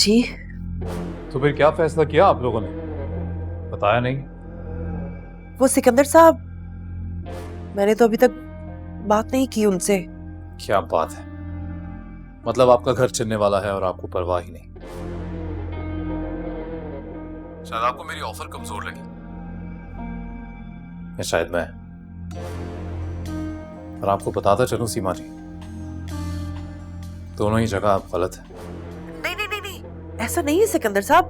जी। तो फिर क्या फैसला किया आप लोगों ने? बताया नहीं। वो सिकंदर साहब, मैंने तो अभी तक बात नहीं की उनसे। क्या बात है, मतलब आपका घर चलने वाला है और आपको परवाह ही नहीं। शायद आपको मेरी ऑफर कमजोर लगी, या शायद मैं। और आपको बताता चलूं सीमा जी, दोनों ही जगह आप गलत हैं। नहीं नहीं नहीं नहीं, ऐसा नहीं है सिकंदर साहब।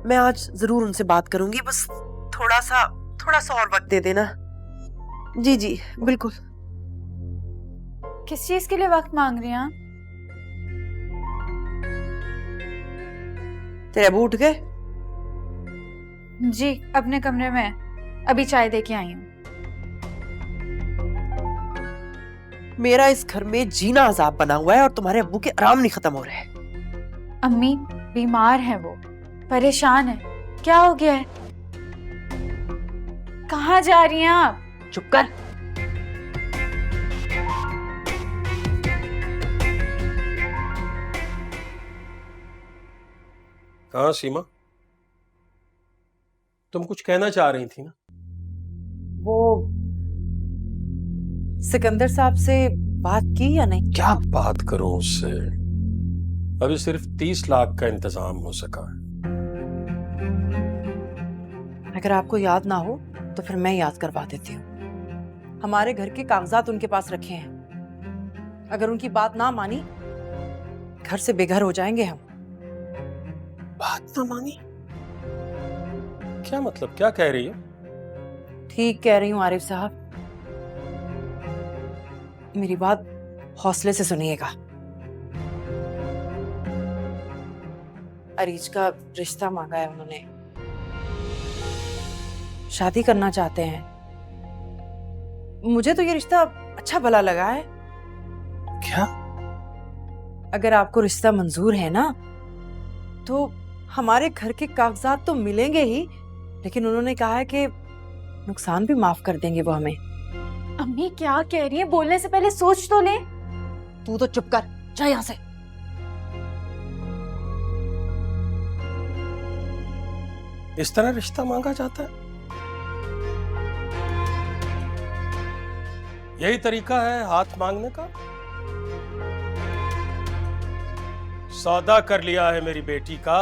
मैं आज जरूर उनसे बात करूंगी, बस थोड़ा सा और वक्त दे देना। जी जी बिल्कुल। किस चीज के लिए वक्त मांग रही हैं आप? तेरे अबू उठ गए? जी अपने कमरे में, अभी चाय दे के आई हूँ। मेरा इस घर में जीना अजाब बना हुआ है और तुम्हारे अब्बू के आराम नहीं खत्म हो रहे। अम्मी बीमार है, वो परेशान है। क्या हो गया है? कहाँ जा रही हैं आप? चुप कर। हाँ सीमा, तुम कुछ कहना चाह रही थी ना? वो सिकंदर साहब से बात की या नहीं? क्या बात करूं उससे? अभी सिर्फ 30 लाख का इंतजाम हो सका है। अगर आपको याद ना हो तो फिर मैं याद करवा देती हूँ। हमारे घर के कागजात उनके पास रखे हैं। अगर उनकी बात ना मानी, घर से बेघर हो जाएंगे हम। बात ना मानी? क्या मतलब, क्या कह रही हो? ठीक कह रही हूँ आरिफ साहब। मेरी बात हौसले से सुनिएगा। अरीज का रिश्ता मांगा है उन्होंने। शादी करना चाहते हैं। मुझे तो ये रिश्ता अच्छा भला लगा है। क्या? अगर आपको रिश्ता मंजूर है ना, तो हमारे घर के कागजात तो मिलेंगे ही, लेकिन उन्होंने कहा है कि नुकसान भी माफ कर देंगे वो हमें। अम्मी क्या कह रही है? बोलने से पहले सोच तो ले। तू तो चुप कर, जा यहां से। इस तरह रिश्ता मांगा जाता है? यही तरीका है हाथ मांगने का? सौदा कर लिया है मेरी बेटी का।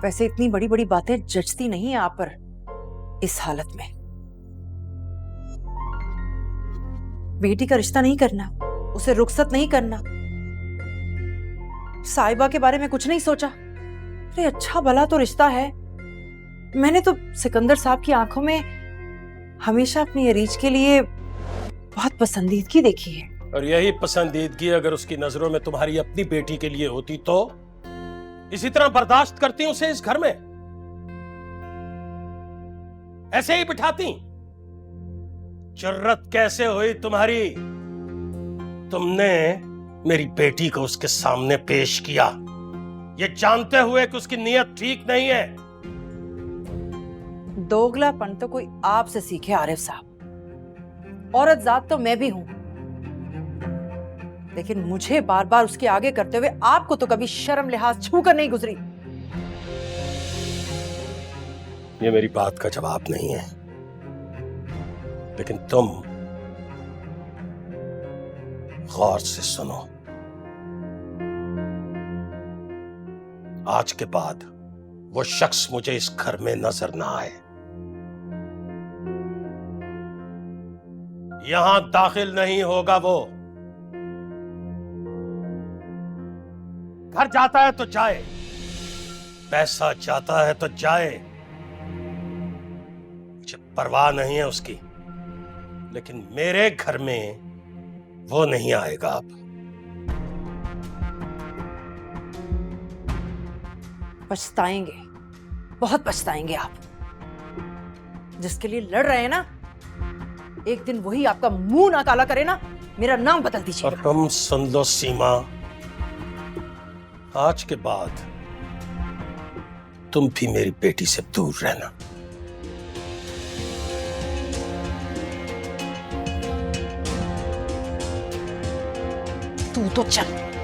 वैसे इतनी बड़ी बड़ी बातें जचती नहीं है आप पर इस हालत में। बेटी का रिश्ता नहीं करना, उसे रुखसत नहीं करना। साहिबा के बारे में कुछ नहीं सोचा। अरे अच्छा भला तो रिश्ता है। मैंने तो सिकंदर साहब की आंखों में हमेशा अपनी अरीज के लिए बहुत पसंदीदगी देखी है। और यही पसंदीदगी अगर उसकी नजरों में तुम्हारी अपनी बेटी के लिए होती तो इसी तरह बर्दाश्त करती उसे इस घर में? ऐसे ही बिठाती? जुर्रत कैसे हुई तुम्हारी? तुमने मेरी बेटी को उसके सामने पेश किया, ये जानते हुए कि उसकी नीयत ठीक नहीं है। दोगलापन तो कोई आपसे सीखे आरिफ साहब। औरत जात तो मैं भी हूं, लेकिन मुझे बार बार उसके आगे करते हुए आपको तो कभी शर्म लिहाज छू कर नहीं गुजरी। ये मेरी बात का जवाब नहीं है, लेकिन तुम गौर से सुनो। आज के बाद वो शख्स मुझे इस घर में नजर ना आए। यहां दाखिल नहीं होगा वो। घर जाता है तो जाए, पैसा जाता है तो जाए, मुझे परवाह नहीं है उसकी, लेकिन मेरे घर में वो नहीं आएगा अब। पछताएंगे, बहुत पछताएंगे आप। जिसके लिए लड़ रहे हैं ना, एक दिन वही आपका मुंह ना काला करे ना, मेरा नाम बदल दीजिए। और हम सुन लो सीमा, आज के बाद तुम भी मेरी बेटी से दूर रहना। तू तो चल।